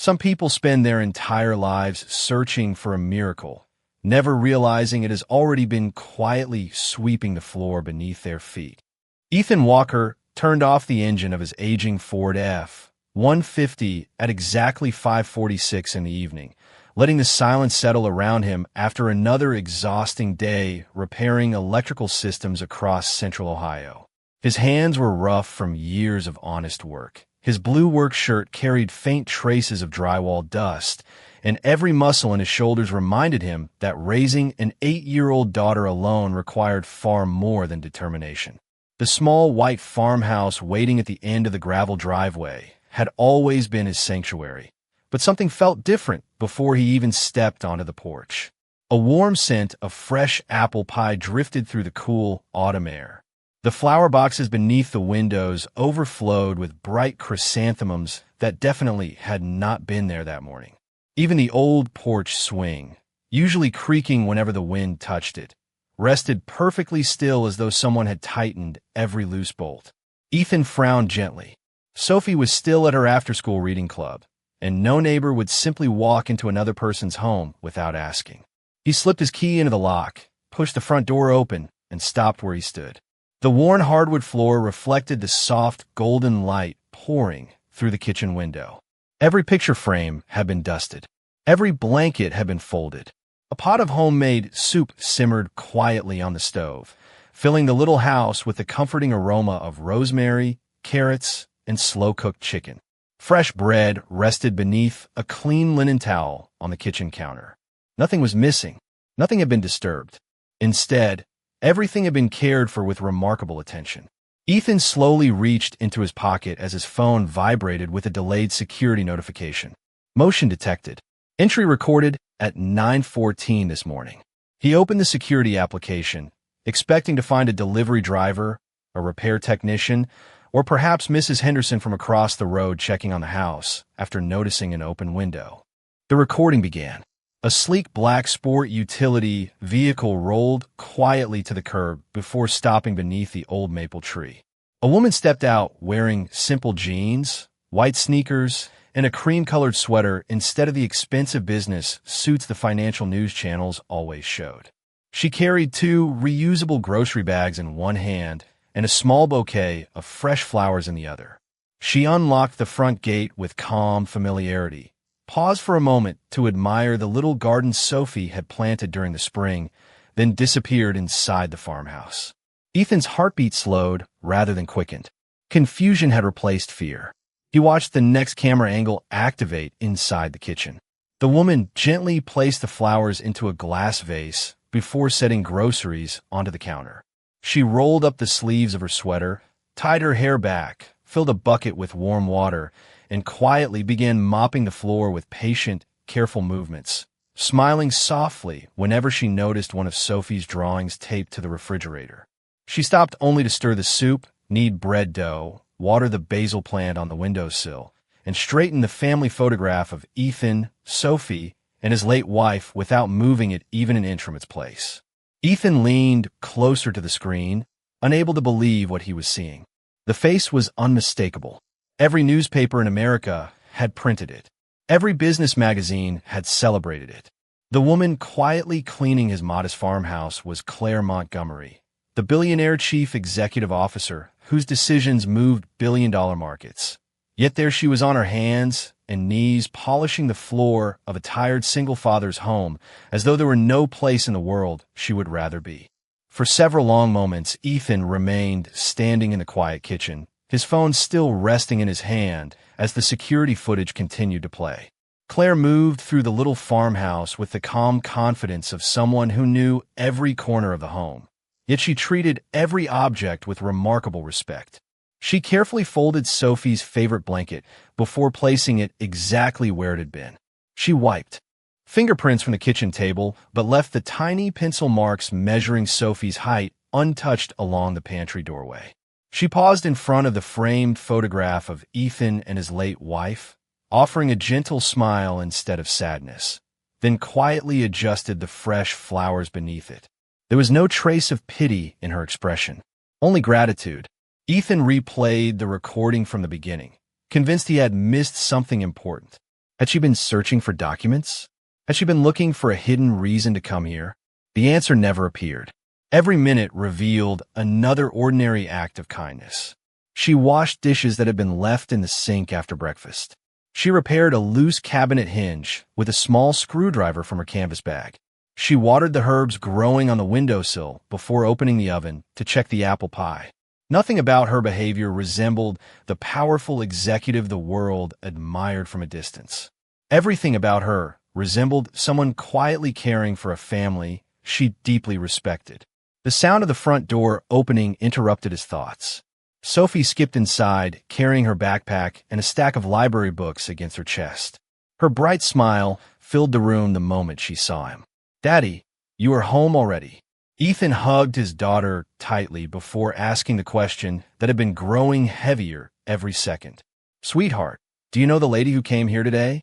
Some people spend their entire lives searching for a miracle, never realizing it has already been quietly sweeping the floor beneath their feet. Ethan Walker turned off the engine of his aging Ford F-150 at exactly 5:46 in the evening, letting the silence settle around him after another exhausting day repairing electrical systems across central Ohio. His hands were rough from years of honest work. His blue work shirt carried faint traces of drywall dust, and every muscle in his shoulders reminded him that raising an 8-year-old daughter alone required far more than determination. The small white farmhouse waiting at the end of the gravel driveway had always been his sanctuary, but something felt different before he even stepped onto the porch. A warm scent of fresh apple pie drifted through the cool autumn air. The flower boxes beneath the windows overflowed with bright chrysanthemums that definitely had not been there that morning. Even the old porch swing, usually creaking whenever the wind touched it, rested perfectly still as though someone had tightened every loose bolt. Ethan frowned gently. Sophie was still at her after-school reading club, and no neighbor would simply walk into another person's home without asking. He slipped his key into the lock, pushed the front door open, and stopped where he stood. The worn hardwood floor reflected the soft, golden light pouring through the kitchen window. Every picture frame had been dusted. Every blanket had been folded. A pot of homemade soup simmered quietly on the stove, filling the little house with the comforting aroma of rosemary, carrots, and slow-cooked chicken. Fresh bread rested beneath a clean linen towel on the kitchen counter. Nothing was missing. Nothing had been disturbed. Instead, everything had been cared for with remarkable attention. Ethan slowly reached into his pocket as his phone vibrated with a delayed security notification. Motion detected. Entry recorded at 9:14 this morning. He opened the security application, expecting to find a delivery driver, a repair technician, or perhaps Mrs. Henderson from across the road checking on the house after noticing an open window. The recording began. A sleek black sport utility vehicle rolled quietly to the curb before stopping beneath the old maple tree. A woman stepped out wearing simple jeans, white sneakers, and a cream-colored sweater instead of the expensive business suits the financial news channels always showed. She carried 2 reusable grocery bags in one hand and a small bouquet of fresh flowers in the other. She unlocked the front gate with calm familiarity, paused for a moment to admire the little garden Sophie had planted during the spring, then disappeared inside the farmhouse. Ethan's heartbeat slowed rather than quickened. Confusion had replaced fear. He watched the next camera angle activate inside the kitchen. The woman gently placed the flowers into a glass vase before setting groceries onto the counter. She rolled up the sleeves of her sweater, tied her hair back, filled a bucket with warm water, and quietly began mopping the floor with patient, careful movements, smiling softly whenever she noticed one of Sophie's drawings taped to the refrigerator. She stopped only to stir the soup, knead bread dough, water the basil plant on the windowsill, and straighten the family photograph of Ethan, Sophie, and his late wife without moving it even an inch from its place. Ethan leaned closer to the screen, unable to believe what he was seeing. The face was unmistakable. Every newspaper in America had printed it. Every business magazine had celebrated it. The woman quietly cleaning his modest farmhouse was Claire Montgomery, the billionaire chief executive officer whose decisions moved billion-dollar markets. Yet there she was on her hands and knees polishing the floor of a tired single father's home as though there were no place in the world she would rather be. For several long moments, Ethan remained standing in the quiet kitchen, his phone still resting in his hand as the security footage continued to play. Claire moved through the little farmhouse with the calm confidence of someone who knew every corner of the home. Yet she treated every object with remarkable respect. She carefully folded Sophie's favorite blanket before placing it exactly where it had been. She wiped fingerprints from the kitchen table, but left the tiny pencil marks measuring Sophie's height untouched along the pantry doorway. She paused in front of the framed photograph of Ethan and his late wife, offering a gentle smile instead of sadness, then quietly adjusted the fresh flowers beneath it. There was no trace of pity in her expression, only gratitude. Ethan replayed the recording from the beginning, convinced he had missed something important. Had she been searching for documents? Had she been looking for a hidden reason to come here? The answer never appeared. Every minute revealed another ordinary act of kindness. She washed dishes that had been left in the sink after breakfast. She repaired a loose cabinet hinge with a small screwdriver from her canvas bag. She watered the herbs growing on the windowsill before opening the oven to check the apple pie. Nothing about her behavior resembled the powerful executive the world admired from a distance. Everything about her resembled someone quietly caring for a family she deeply respected. The sound of the front door opening interrupted his thoughts. Sophie skipped inside, carrying her backpack and a stack of library books against her chest. Her bright smile filled the room the moment she saw him. "Daddy, you are home already." Ethan hugged his daughter tightly before asking the question that had been growing heavier every second. "Sweetheart, do you know the lady who came here today?"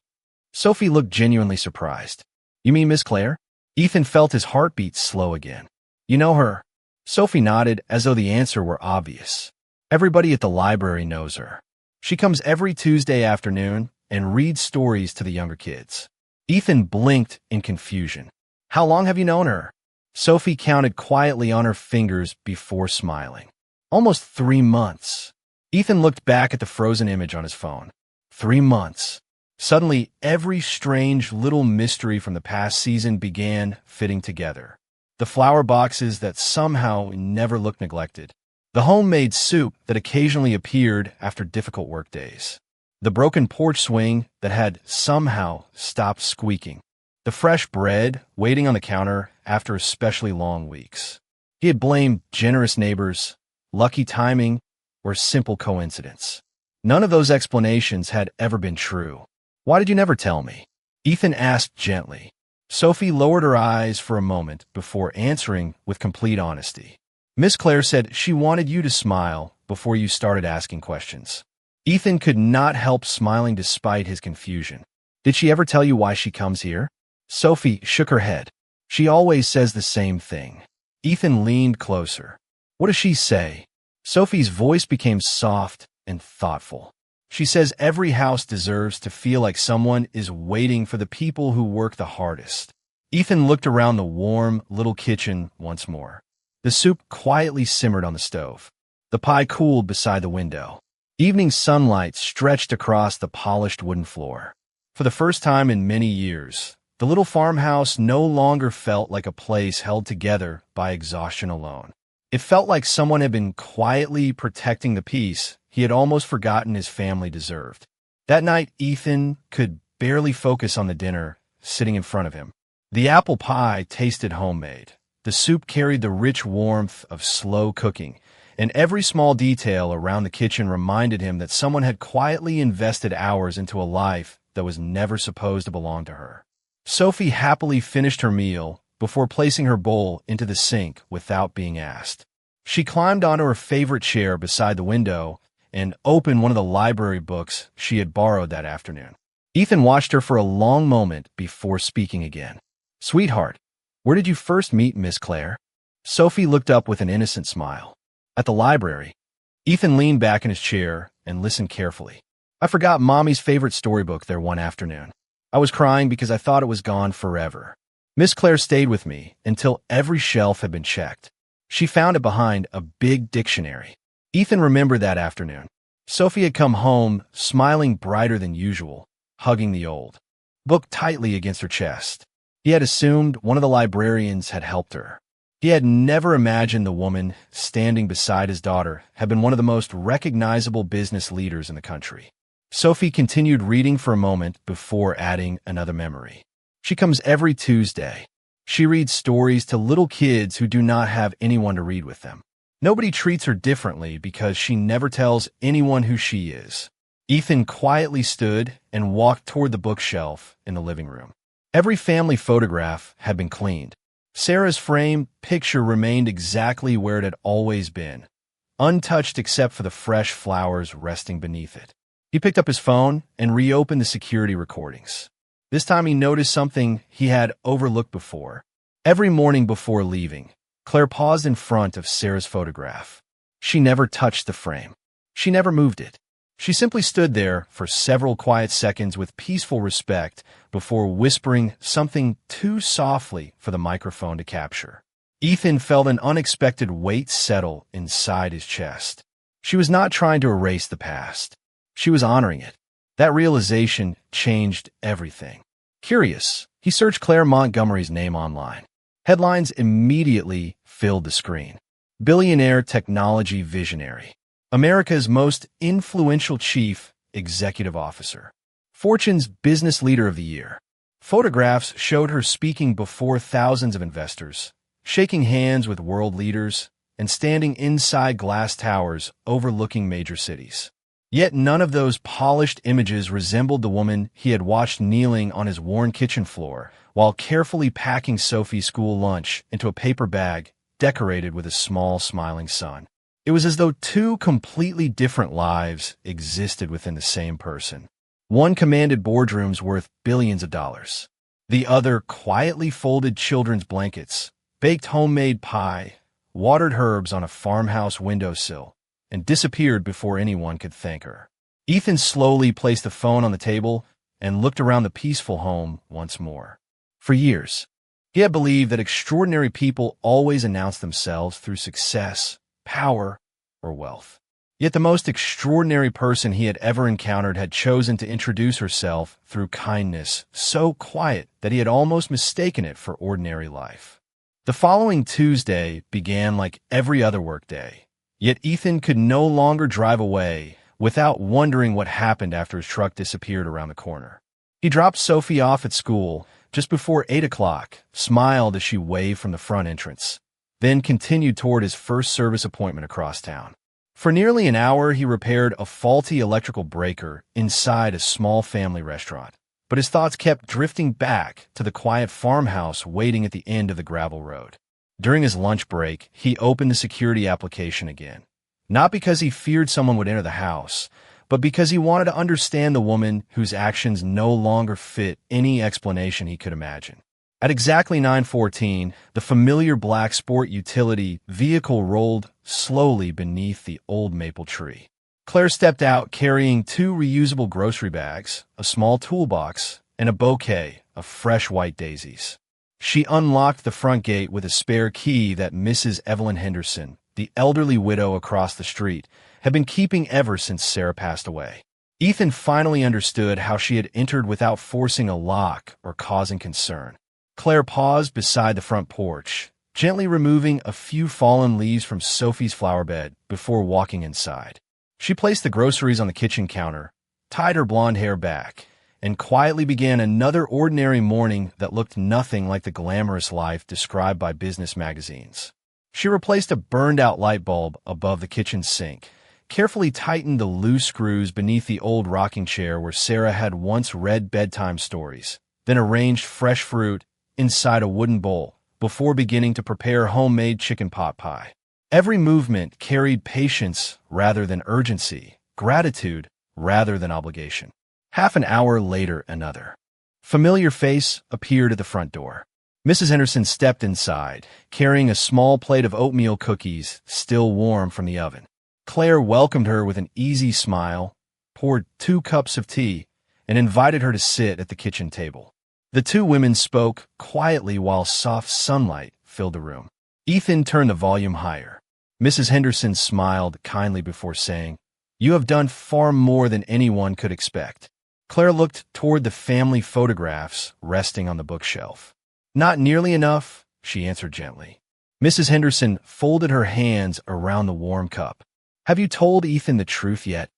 Sophie looked genuinely surprised. "You mean Miss Claire?" Ethan felt his heartbeat slow again. "You know her?" Sophie nodded as though the answer were obvious. "Everybody at the library knows her. She comes every Tuesday afternoon and reads stories to the younger kids." Ethan blinked in confusion. "How long have you known her?" Sophie counted quietly on her fingers before smiling. "Almost 3 months." Ethan looked back at the frozen image on his phone. 3 months. Suddenly, every strange little mystery from the past season began fitting together. The flower boxes that somehow never looked neglected. The homemade soup that occasionally appeared after difficult workdays. The broken porch swing that had somehow stopped squeaking. The fresh bread waiting on the counter after especially long weeks. He had blamed generous neighbors, lucky timing, or simple coincidence. None of those explanations had ever been true. "Why did you never tell me?" Ethan asked gently. Sophie lowered her eyes for a moment before answering with complete honesty. "Miss Claire said she wanted you to smile before you started asking questions." Ethan could not help smiling despite his confusion. "Did she ever tell you why she comes here?" Sophie shook her head. "She always says the same thing." Ethan leaned closer. "What does she say?" Sophie's voice became soft and thoughtful. "She says every house deserves to feel like someone is waiting for the people who work the hardest." Ethan looked around the warm little kitchen once more. The soup quietly simmered on the stove. The pie cooled beside the window. Evening sunlight stretched across the polished wooden floor. For the first time in many years, the little farmhouse no longer felt like a place held together by exhaustion alone. It felt like someone had been quietly protecting the peace he had almost forgotten his family deserved. That night, Ethan could barely focus on the dinner sitting in front of him. The apple pie tasted homemade. The soup carried the rich warmth of slow cooking, and every small detail around the kitchen reminded him that someone had quietly invested hours into a life that was never supposed to belong to her. Sophie happily finished her meal before placing her bowl into the sink without being asked. She climbed onto her favorite chair beside the window and opened one of the library books she had borrowed that afternoon. Ethan watched her for a long moment before speaking again. "Sweetheart, where did you first meet Miss Claire?" Sophie looked up with an innocent smile. "At the library." Ethan leaned back in his chair and listened carefully. "I forgot Mommy's favorite storybook there one afternoon. I was crying because I thought it was gone forever. Miss Claire stayed with me until every shelf had been checked. She found it behind a big dictionary." Ethan remembered that afternoon. Sophie had come home smiling brighter than usual, hugging the old book tightly against her chest. He had assumed one of the librarians had helped her. He had never imagined the woman standing beside his daughter had been one of the most recognizable business leaders in the country. Sophie continued reading for a moment before adding another memory. "She comes every Tuesday. She reads stories to little kids who do not have anyone to read with them. Nobody treats her differently because she never tells anyone who she is." Ethan quietly stood and walked toward the bookshelf in the living room. Every family photograph had been cleaned. Sarah's framed picture remained exactly where it had always been, untouched except for the fresh flowers resting beneath it. He picked up his phone and reopened the security recordings. This time he noticed something he had overlooked before. Every morning before leaving, Claire paused in front of Sarah's photograph. She never touched the frame. She never moved it. She simply stood there for several quiet seconds with peaceful respect before whispering something too softly for the microphone to capture. Ethan felt an unexpected weight settle inside his chest. She was not trying to erase the past. She was honoring it. That realization changed everything. Curious, he searched Claire Montgomery's name online. Headlines immediately filled the screen. Billionaire technology visionary. America's most influential chief executive officer. Fortune's business leader of the year. Photographs showed her speaking before thousands of investors, shaking hands with world leaders, and standing inside glass towers overlooking major cities. Yet none of those polished images resembled the woman he had watched kneeling on his worn kitchen floor while carefully packing Sophie's school lunch into a paper bag decorated with a small, smiling sun. It was as though two completely different lives existed within the same person. One commanded boardrooms worth billions of dollars. The other quietly folded children's blankets, baked homemade pie, watered herbs on a farmhouse windowsill, and disappeared before anyone could thank her. Ethan slowly placed the phone on the table and looked around the peaceful home once more. For years, he had believed that extraordinary people always announced themselves through success, power, or wealth. Yet the most extraordinary person he had ever encountered had chosen to introduce herself through kindness, so quiet that he had almost mistaken it for ordinary life. The following Tuesday began like every other workday. Yet Ethan could no longer drive away without wondering what happened after his truck disappeared around the corner. He dropped Sophie off at school just before 8 o'clock, smiled as she waved from the front entrance, then continued toward his first service appointment across town. For nearly an hour, he repaired a faulty electrical breaker inside a small family restaurant, but his thoughts kept drifting back to the quiet farmhouse waiting at the end of the gravel road. During his lunch break, he opened the security application again, not because he feared someone would enter the house, but because he wanted to understand the woman whose actions no longer fit any explanation he could imagine. At exactly 9:14, the familiar black sport utility vehicle rolled slowly beneath the old maple tree. Claire stepped out carrying 2 reusable grocery bags, a small toolbox, and a bouquet of fresh white daisies. She unlocked the front gate with a spare key that Mrs. Evelyn Henderson, the elderly widow across the street, had been keeping ever since Sarah passed away. Ethan finally understood how she had entered without forcing a lock or causing concern. Claire paused beside the front porch, gently removing a few fallen leaves from Sophie's flower bed before walking inside. She placed the groceries on the kitchen counter, tied her blonde hair back, and quietly began another ordinary morning that looked nothing like the glamorous life described by business magazines. She replaced a burned-out light bulb above the kitchen sink, carefully tightened the loose screws beneath the old rocking chair where Sarah had once read bedtime stories, then arranged fresh fruit inside a wooden bowl before beginning to prepare homemade chicken pot pie. Every movement carried patience rather than urgency, gratitude rather than obligation. Half an hour later, another familiar face appeared at the front door. Mrs. Henderson stepped inside, carrying a small plate of oatmeal cookies still warm from the oven. Claire welcomed her with an easy smile, poured 2 cups of tea, and invited her to sit at the kitchen table. The 2 women spoke quietly while soft sunlight filled the room. Ethan turned the volume higher. Mrs. Henderson smiled kindly before saying, "You have done far more than anyone could expect." Claire looked toward the family photographs resting on the bookshelf. "Not nearly enough," she answered gently. Mrs. Henderson folded her hands around the warm cup. "Have you told Ethan the truth yet?"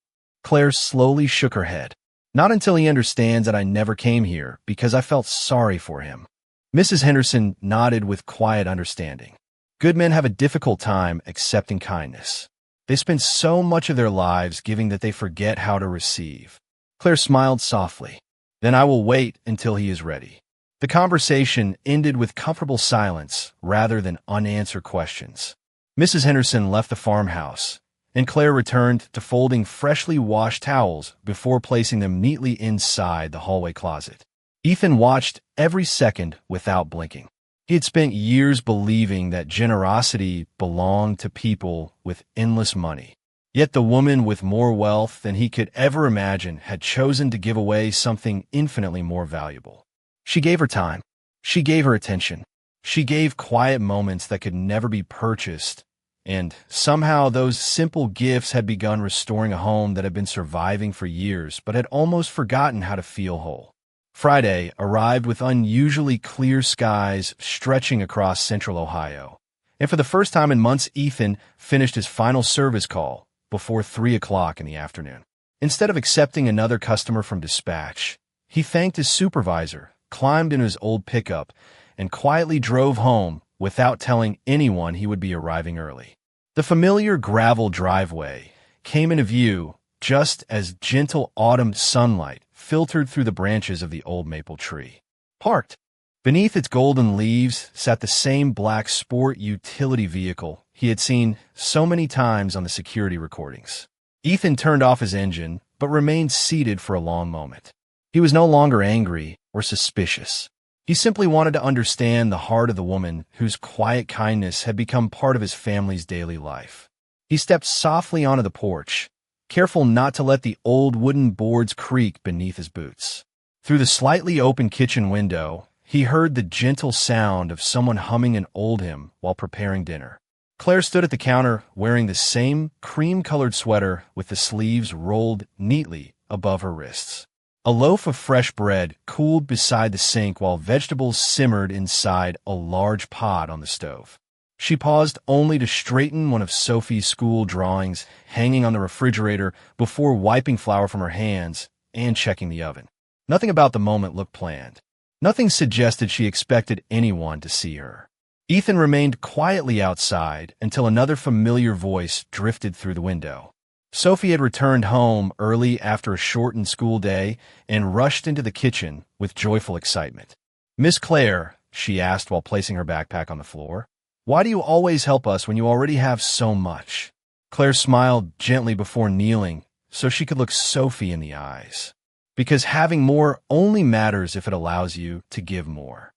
Claire slowly shook her head. "Not until he understands that I never came here because I felt sorry for him." Mrs. Henderson nodded with quiet understanding. Good men have a difficult time accepting kindness. They spend so much of their lives giving that they forget how to receive. Claire smiled softly. "Then I will wait until he is ready." The conversation ended with comfortable silence rather than unanswered questions. Mrs. Henderson left the farmhouse, and Claire returned to folding freshly washed towels before placing them neatly inside the hallway closet. Ethan watched every second without blinking. He had spent years believing that generosity belonged to people with endless money. Yet the woman with more wealth than he could ever imagine had chosen to give away something infinitely more valuable. She gave her time. She gave her attention. She gave quiet moments that could never be purchased. And somehow those simple gifts had begun restoring a home that had been surviving for years but had almost forgotten how to feel whole. Friday arrived with unusually clear skies stretching across central Ohio. And for the first time in months, Ethan finished his final service call before 3 o'clock in the afternoon. Instead of accepting another customer from dispatch, he thanked his supervisor, climbed into his old pickup, and quietly drove home without telling anyone he would be arriving early. The familiar gravel driveway came into view just as gentle autumn sunlight filtered through the branches of the old maple tree. Parked beneath its golden leaves sat the same black sport utility vehicle he had seen so many times on the security recordings. Ethan turned off his engine, but remained seated for a long moment. He was no longer angry or suspicious. He simply wanted to understand the heart of the woman whose quiet kindness had become part of his family's daily life. He stepped softly onto the porch, careful not to let the old wooden boards creak beneath his boots. Through the slightly open kitchen window, he heard the gentle sound of someone humming an old hymn while preparing dinner. Claire stood at the counter wearing the same cream-colored sweater with the sleeves rolled neatly above her wrists. A loaf of fresh bread cooled beside the sink while vegetables simmered inside a large pot on the stove. She paused only to straighten one of Sophie's school drawings hanging on the refrigerator before wiping flour from her hands and checking the oven. Nothing about the moment looked planned. Nothing suggested she expected anyone to see her. Ethan remained quietly outside until another familiar voice drifted through the window. Sophie had returned home early after a shortened school day and rushed into the kitchen with joyful excitement. "Miss Claire," she asked while placing her backpack on the floor, "why do you always help us when you already have so much?" Claire smiled gently before kneeling so she could look Sophie in the eyes. "Because having more only matters if it allows you to give more."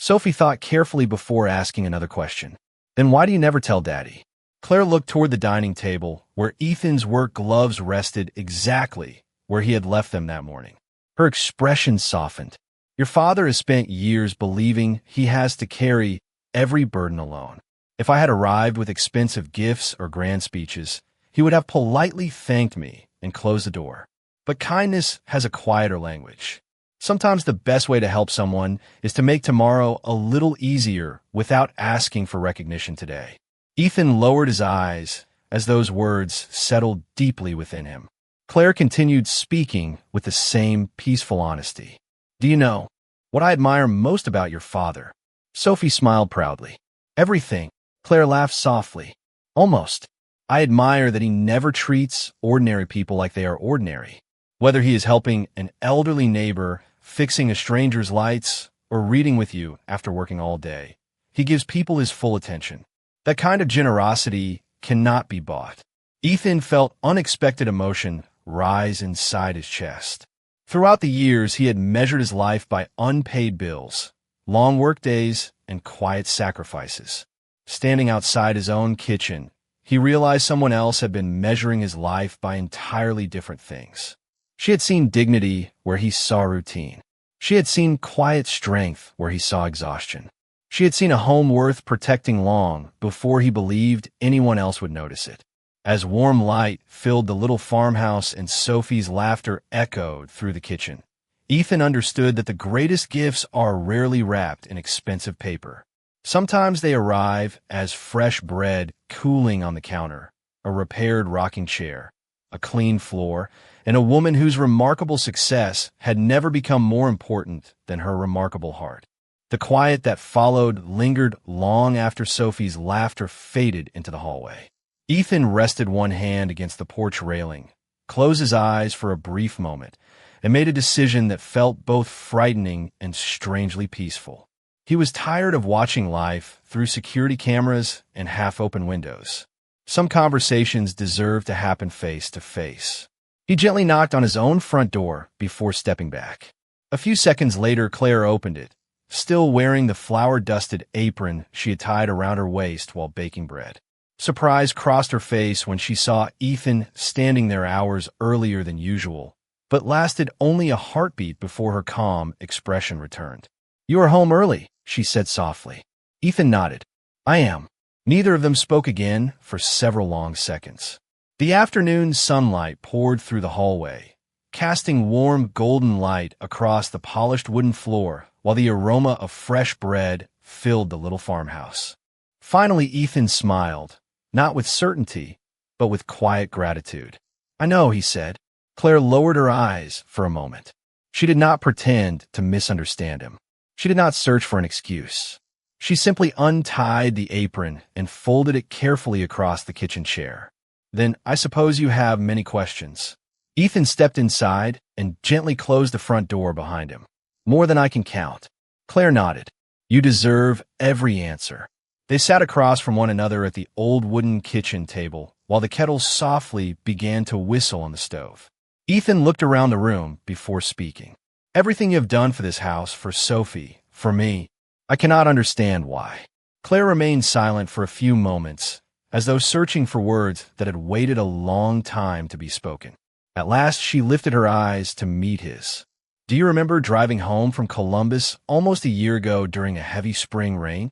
Sophie thought carefully before asking another question. "Then why do you never tell Daddy?" Claire looked toward the dining table, where Ethan's work gloves rested exactly where he had left them that morning. Her expression softened. "Your father has spent years believing he has to carry every burden alone. If I had arrived with expensive gifts or grand speeches, he would have politely thanked me and closed the door. But kindness has a quieter language. Sometimes the best way to help someone is to make tomorrow a little easier without asking for recognition today." Ethan lowered his eyes as those words settled deeply within him. Claire continued speaking with the same peaceful honesty. "Do you know what I admire most about your father?" Sophie smiled proudly. "Everything." Claire laughed softly. "Almost. I admire that he never treats ordinary people like they are ordinary. Whether he is helping an elderly neighbor, fixing a stranger's lights, or reading with you after working all day, he gives people his full attention. That kind of generosity cannot be bought." Ethan felt unexpected emotion rise inside his chest. Throughout the years, he had measured his life by unpaid bills, long work days, and quiet sacrifices. Standing outside his own kitchen, he realized someone else had been measuring his life by entirely different things. She had seen dignity where he saw routine. She had seen quiet strength where he saw exhaustion. She had seen a home worth protecting long before he believed anyone else would notice it. As warm light filled the little farmhouse and Sophie's laughter echoed through the kitchen, Ethan understood that the greatest gifts are rarely wrapped in expensive paper. Sometimes they arrive as fresh bread cooling on the counter, a repaired rocking chair, a clean floor, and a woman whose remarkable success had never become more important than her remarkable heart. The quiet that followed lingered long after Sophie's laughter faded into the hallway. Ethan rested one hand against the porch railing, closed his eyes for a brief moment, and made a decision that felt both frightening and strangely peaceful. He was tired of watching life through security cameras and half-open windows. Some conversations deserved to happen face to face. He gently knocked on his own front door before stepping back. A few seconds later, Claire opened it, still wearing the flour-dusted apron she had tied around her waist while baking bread. Surprise crossed her face when she saw Ethan standing there hours earlier than usual, but lasted only a heartbeat before her calm expression returned. "You are home early," she said softly. Ethan nodded. "I am." Neither of them spoke again for several long seconds. The afternoon sunlight poured through the hallway, casting warm golden light across the polished wooden floor, while the aroma of fresh bread filled the little farmhouse. Finally, Ethan smiled, not with certainty, but with quiet gratitude. "I know," he said. Claire lowered her eyes for a moment. She did not pretend to misunderstand him. She did not search for an excuse. She simply untied the apron and folded it carefully across the kitchen chair. "Then I suppose you have many questions." Ethan stepped inside and gently closed the front door behind him. "More than I can count." Claire nodded. "You deserve every answer." They sat across from one another at the old wooden kitchen table while the kettle softly began to whistle on the stove. Ethan looked around the room before speaking. "Everything you have done for this house, for Sophie, for me, I cannot understand why." Claire remained silent for a few moments, as though searching for words that had waited a long time to be spoken. At last she lifted her eyes to meet his. "Do you remember driving home from Columbus almost a year ago during a heavy spring rain?"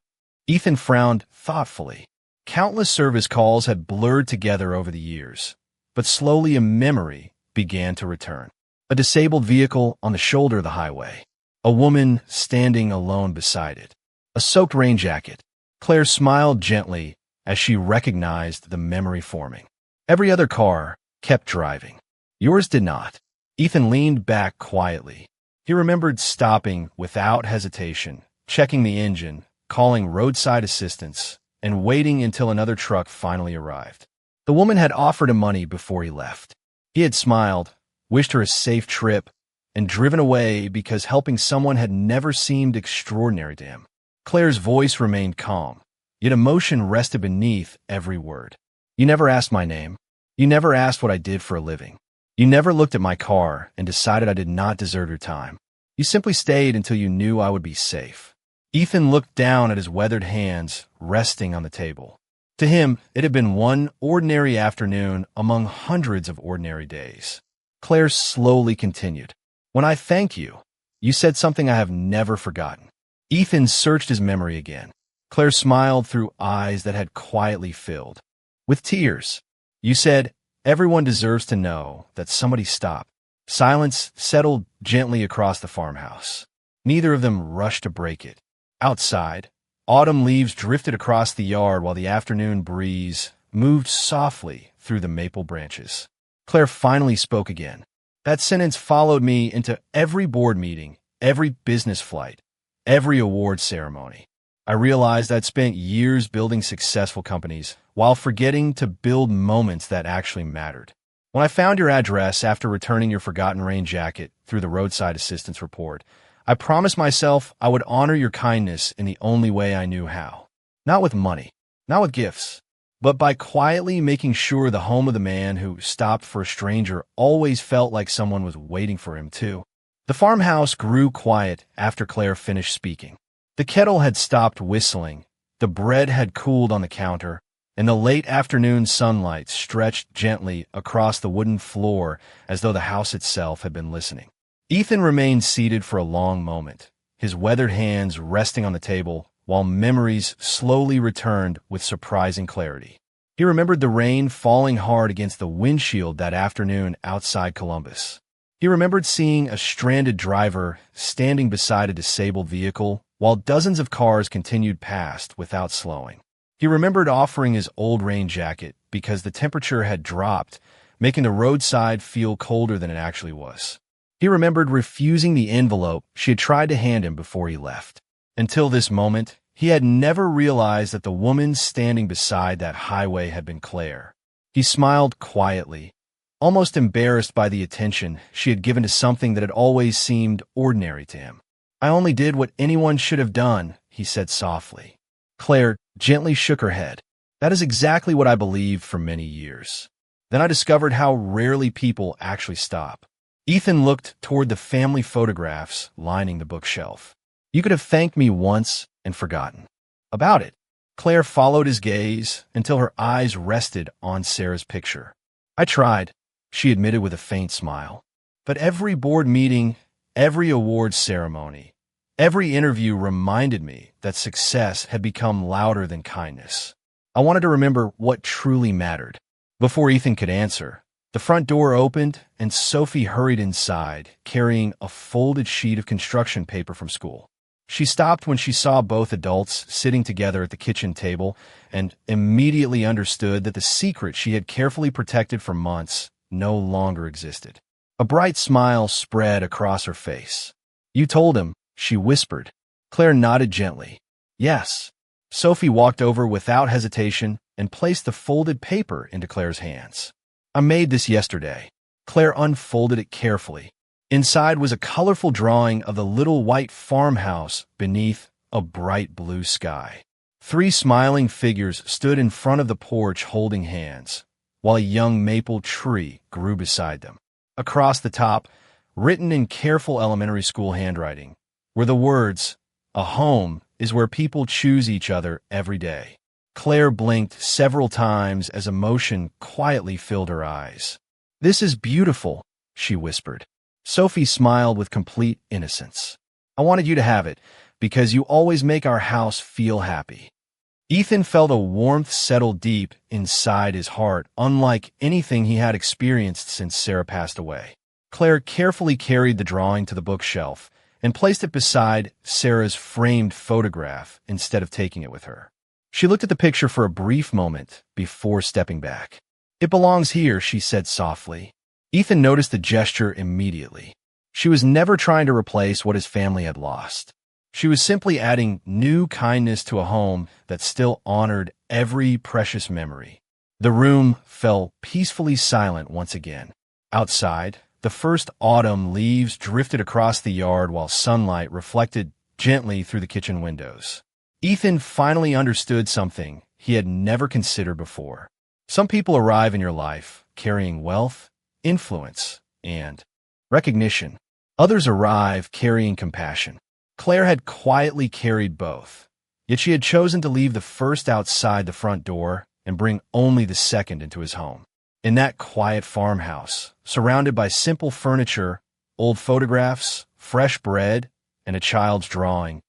Ethan frowned thoughtfully. Countless service calls had blurred together over the years, but slowly a memory began to return. A disabled vehicle on the shoulder of the highway. A woman standing alone beside it. A soaked rain jacket. Claire smiled gently as she recognized the memory forming. Every other car kept driving. Yours did not. Ethan leaned back quietly. He remembered stopping without hesitation, checking the engine, calling roadside assistance, and waiting until another truck finally arrived. The woman had offered him money before he left. He had smiled, wished her a safe trip, and driven away because helping someone had never seemed extraordinary to him. Claire's voice remained calm, yet emotion rested beneath every word. "You never asked my name. You never asked what I did for a living. You never looked at my car and decided I did not deserve your time. You simply stayed until you knew I would be safe." Ethan looked down at his weathered hands resting on the table. To him, it had been one ordinary afternoon among hundreds of ordinary days. Claire slowly continued. "When I thanked you, you said something I have never forgotten." Ethan searched his memory again. Claire smiled through eyes that had quietly filled with tears. "You said, everyone deserves to know that somebody stopped." Silence settled gently across the farmhouse. Neither of them rushed to break it. Outside, autumn leaves drifted across the yard while the afternoon breeze moved softly through the maple branches. Claire finally spoke again. "That sentence followed me into every board meeting, every business flight, every award ceremony. I realized I'd spent years building successful companies while forgetting to build moments that actually mattered. When I found your address after returning your forgotten rain jacket through the roadside assistance report, I promised myself I would honor your kindness in the only way I knew how. Not with money, not with gifts, but by quietly making sure the home of the man who stopped for a stranger always felt like someone was waiting for him too." The farmhouse grew quiet after Claire finished speaking. The kettle had stopped whistling, the bread had cooled on the counter, and the late afternoon sunlight stretched gently across the wooden floor as though the house itself had been listening. Ethan remained seated for a long moment, his weathered hands resting on the table, while memories slowly returned with surprising clarity. He remembered the rain falling hard against the windshield that afternoon outside Columbus. He remembered seeing a stranded driver standing beside a disabled vehicle while dozens of cars continued past without slowing. He remembered offering his old rain jacket because the temperature had dropped, making the roadside feel colder than it actually was. He remembered refusing the envelope she had tried to hand him before he left. Until this moment, he had never realized that the woman standing beside that highway had been Claire. He smiled quietly, almost embarrassed by the attention she had given to something that had always seemed ordinary to him. "I only did what anyone should have done," he said softly. Claire gently shook her head. "That is exactly what I believed for many years. Then I discovered how rarely people actually stop." Ethan looked toward the family photographs lining the bookshelf. "You could have thanked me once and forgotten about it." Claire followed his gaze until her eyes rested on Sarah's picture. I tried, she admitted with a faint smile. But every board meeting, every awards ceremony, every interview reminded me that success had become louder than kindness. I wanted to remember what truly mattered. Before Ethan could answer, the front door opened and Sophie hurried inside, carrying a folded sheet of construction paper from school. She stopped when she saw both adults sitting together at the kitchen table and immediately understood that the secret she had carefully protected for months no longer existed. A bright smile spread across her face. "You told him," she whispered. Claire nodded gently. "Yes." Sophie walked over without hesitation and placed the folded paper into Claire's hands. "I made this yesterday." Claire unfolded it carefully. Inside was a colorful drawing of the little white farmhouse beneath a bright blue sky. 3 smiling figures stood in front of the porch holding hands, while a young maple tree grew beside them. Across the top, written in careful elementary school handwriting, were the words, "A home is where people choose each other every day." Claire blinked several times as emotion quietly filled her eyes. "This is beautiful," she whispered. Sophie smiled with complete innocence. "I wanted you to have it, because you always make our house feel happy." Ethan felt a warmth settle deep inside his heart, unlike anything he had experienced since Sarah passed away. Claire carefully carried the drawing to the bookshelf and placed it beside Sarah's framed photograph instead of taking it with her. She looked at the picture for a brief moment before stepping back. "It belongs here," she said softly. Ethan noticed the gesture immediately. She was never trying to replace what his family had lost. She was simply adding new kindness to a home that still honored every precious memory. The room fell peacefully silent once again. Outside, the first autumn leaves drifted across the yard while sunlight reflected gently through the kitchen windows. Ethan finally understood something he had never considered before. Some people arrive in your life carrying wealth, influence, and recognition. Others arrive carrying compassion. Claire had quietly carried both, yet she had chosen to leave the first outside the front door and bring only the second into his home. In that quiet farmhouse, surrounded by simple furniture, old photographs, fresh bread, and a child's drawing,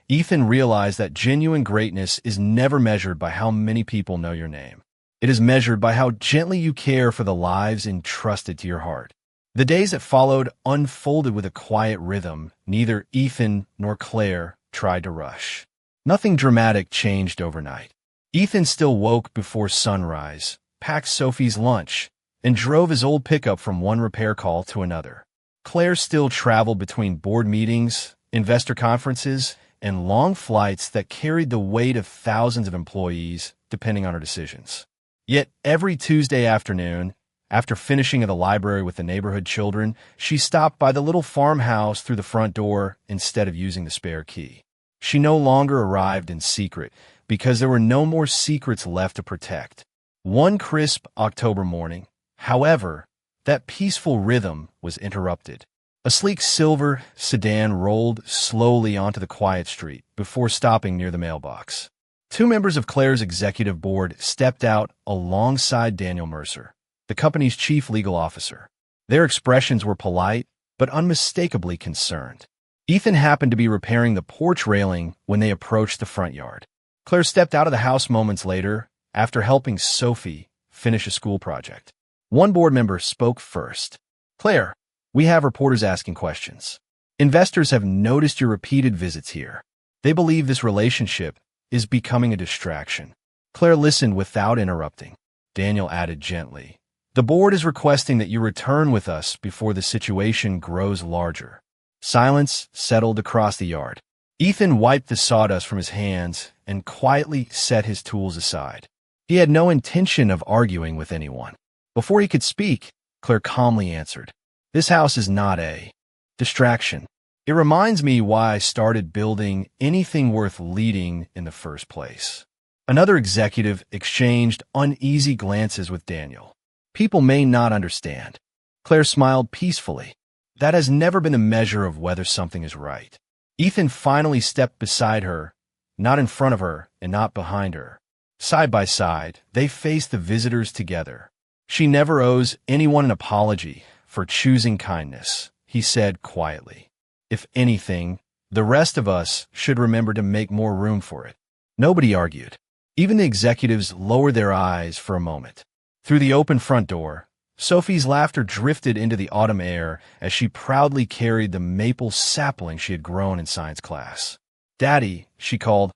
Ethan realized that genuine greatness is never measured by how many people know your name. It is measured by how gently you care for the lives entrusted to your heart. The days that followed unfolded with a quiet rhythm. Neither Ethan nor Claire tried to rush. Nothing dramatic changed overnight. Ethan still woke before sunrise, packed Sophie's lunch, and drove his old pickup from one repair call to another. Claire still traveled between board meetings, investor conferences, and long flights that carried the weight of thousands of employees, depending on her decisions. Yet every Tuesday afternoon, after finishing at the library with the neighborhood children, she stopped by the little farmhouse through the front door instead of using the spare key. She no longer arrived in secret, because there were no more secrets left to protect. One crisp October morning, however, that peaceful rhythm was interrupted. A sleek silver sedan rolled slowly onto the quiet street before stopping near the mailbox. 2 members of Claire's executive board stepped out alongside Daniel Mercer, the company's chief legal officer. Their expressions were polite, but unmistakably concerned. Ethan happened to be repairing the porch railing when they approached the front yard. Claire stepped out of the house moments later after helping Sophie finish a school project. One board member spoke first. "Claire, we have reporters asking questions. Investors have noticed your repeated visits here. They believe this relationship is becoming a distraction." Claire listened without interrupting. Daniel added gently, "The board is requesting that you return with us before the situation grows larger." Silence settled across the yard. Ethan wiped the sawdust from his hands and quietly set his tools aside. He had no intention of arguing with anyone. Before he could speak, Claire calmly answered, "This house is not a distraction. It reminds me why I started building anything worth leading in the first place." Another executive exchanged uneasy glances with Daniel. "People may not understand." Claire smiled peacefully. "That has never been the measure of whether something is right." Ethan finally stepped beside her not in front of her and not behind her. Side by side, they faced the visitors together. "She never owes anyone an apology for choosing kindness," he said quietly. "If anything, the rest of us should remember to make more room for it." Nobody argued. Even the executives lowered their eyes for a moment. Through the open front door, Sophie's laughter drifted into the autumn air as she proudly carried the maple sapling she had grown in science class. "Daddy," she called.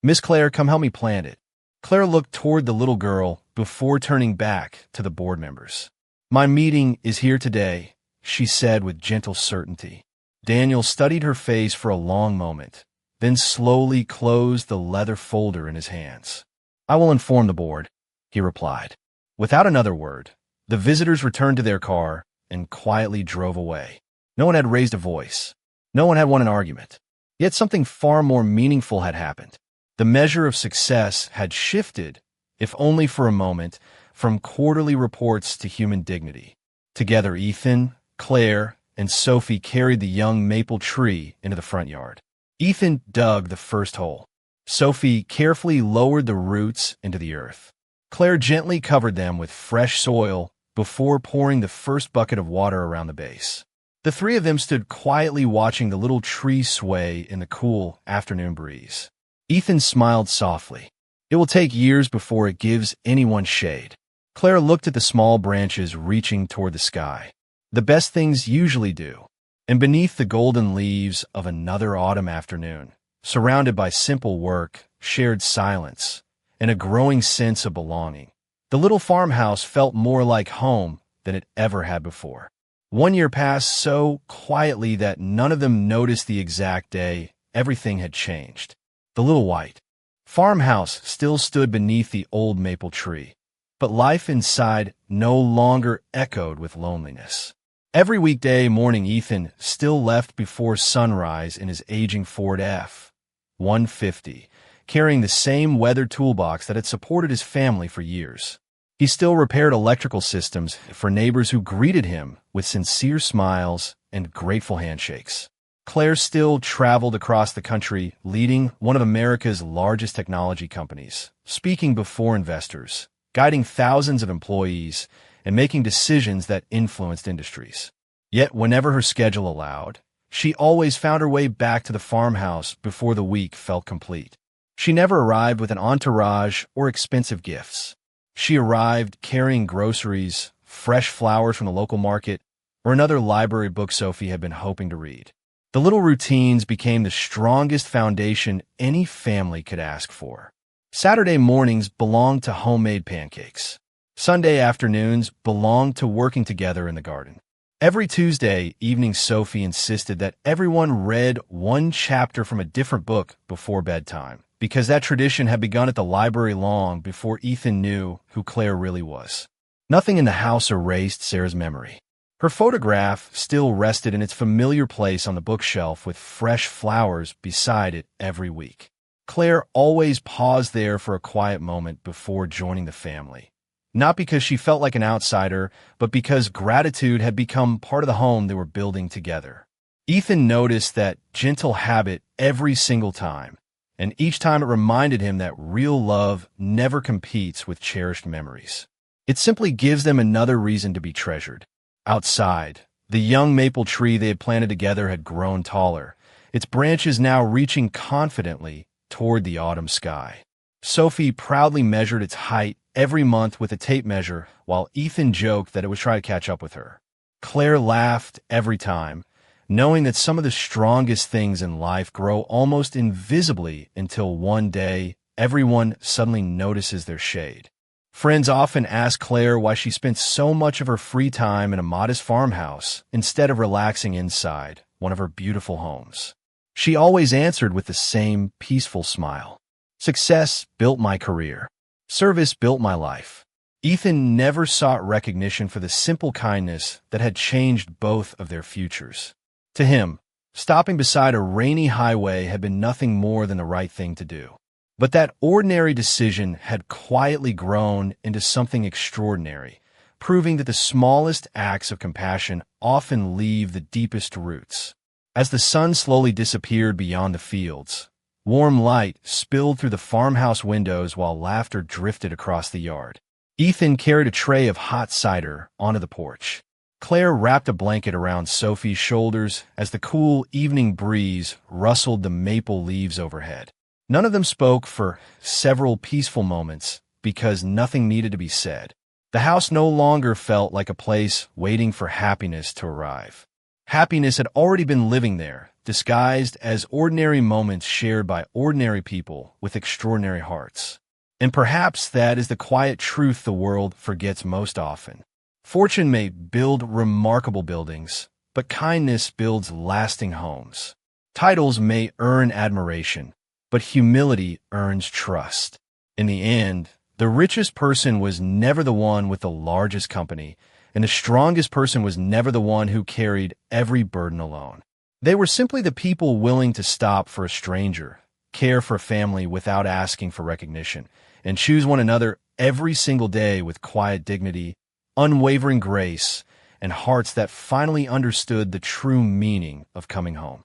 "Miss Claire, come help me plant it." Claire looked toward the little girl before turning back to the board members. "My meeting is here today," she said with gentle certainty. Daniel studied her face for a long moment, then slowly closed the leather folder in his hands. "I will inform the board," he replied. Without another word, the visitors returned to their car and quietly drove away. No one had raised a voice. No one had won an argument. Yet something far more meaningful had happened. The measure of success had shifted, if only for a moment, from quarterly reports to human dignity. Together, Ethan, Claire, and Sophie carried the young maple tree into the front yard. Ethan dug the first hole. Sophie carefully lowered the roots into the earth. Claire gently covered them with fresh soil before pouring the first bucket of water around the base. The three of them stood quietly watching the little tree sway in the cool afternoon breeze. Ethan smiled softly. "It will take years before it gives anyone shade." Claire looked at the small branches reaching toward the sky. "The best things usually do." And beneath the golden leaves of another autumn afternoon, surrounded by simple work, shared silence, and a growing sense of belonging, the little farmhouse felt more like home than it ever had before. 1 year passed so quietly that none of them noticed the exact day everything had changed. The little white farmhouse still stood beneath the old maple tree, but life inside no longer echoed with loneliness. Every weekday morning, Ethan still left before sunrise in his aging Ford F-150, carrying the same weather toolbox that had supported his family for years. He still repaired electrical systems for neighbors who greeted him with sincere smiles and grateful handshakes. Claire still traveled across the country, leading one of America's largest technology companies, speaking before investors, guiding thousands of employees, and making decisions that influenced industries. Yet whenever her schedule allowed, she always found her way back to the farmhouse before the week felt complete. She never arrived with an entourage or expensive gifts. She arrived carrying groceries, fresh flowers from the local market, or another library book Sophie had been hoping to read. The little routines became the strongest foundation any family could ask for. Saturday mornings belonged to homemade pancakes. Sunday afternoons belonged to working together in the garden. Every Tuesday evening, Sophie insisted that everyone read one chapter from a different book before bedtime, because that tradition had begun at the library long before Ethan knew who Claire really was. Nothing in the house erased Sarah's memory. Her photograph still rested in its familiar place on the bookshelf with fresh flowers beside it every week. Claire always paused there for a quiet moment before joining the family. Not because she felt like an outsider, but because gratitude had become part of the home they were building together. Ethan noticed that gentle habit every single time, and each time it reminded him that real love never competes with cherished memories. It simply gives them another reason to be treasured. Outside, the young maple tree they had planted together had grown taller, its branches now reaching confidently toward the autumn sky. Sophie proudly measured its height every month with a tape measure, while Ethan joked that it would try to catch up with her. Claire laughed every time, knowing that some of the strongest things in life grow almost invisibly until one day everyone suddenly notices their shade. Friends often asked Claire why she spent so much of her free time in a modest farmhouse instead of relaxing inside one of her beautiful homes. She always answered with the same peaceful smile. "Success built my career. Service built my life." Ethan never sought recognition for the simple kindness that had changed both of their futures. To him, stopping beside a rainy highway had been nothing more than the right thing to do. But that ordinary decision had quietly grown into something extraordinary, proving that the smallest acts of compassion often leave the deepest roots. As the sun slowly disappeared beyond the fields, Warm light spilled through the farmhouse windows while laughter drifted across the yard. Ethan carried a tray of hot cider onto the porch. Claire wrapped a blanket around Sophie's shoulders as the cool evening breeze rustled the maple leaves overhead. None of them spoke for several peaceful moments because nothing needed to be said. The house no longer felt like a place waiting for happiness to arrive. Happiness had already been living there, disguised as ordinary moments shared by ordinary people with extraordinary hearts. And perhaps that is the quiet truth the world forgets most often. Fortune may build remarkable buildings, but kindness builds lasting homes. Titles may earn admiration, but humility earns trust. In the end, the richest person was never the one with the largest company, and the strongest person was never the one who carried every burden alone. They were simply the people willing to stop for a stranger, care for a family without asking for recognition, and choose one another every single day with quiet dignity, unwavering grace, and hearts that finally understood the true meaning of coming home.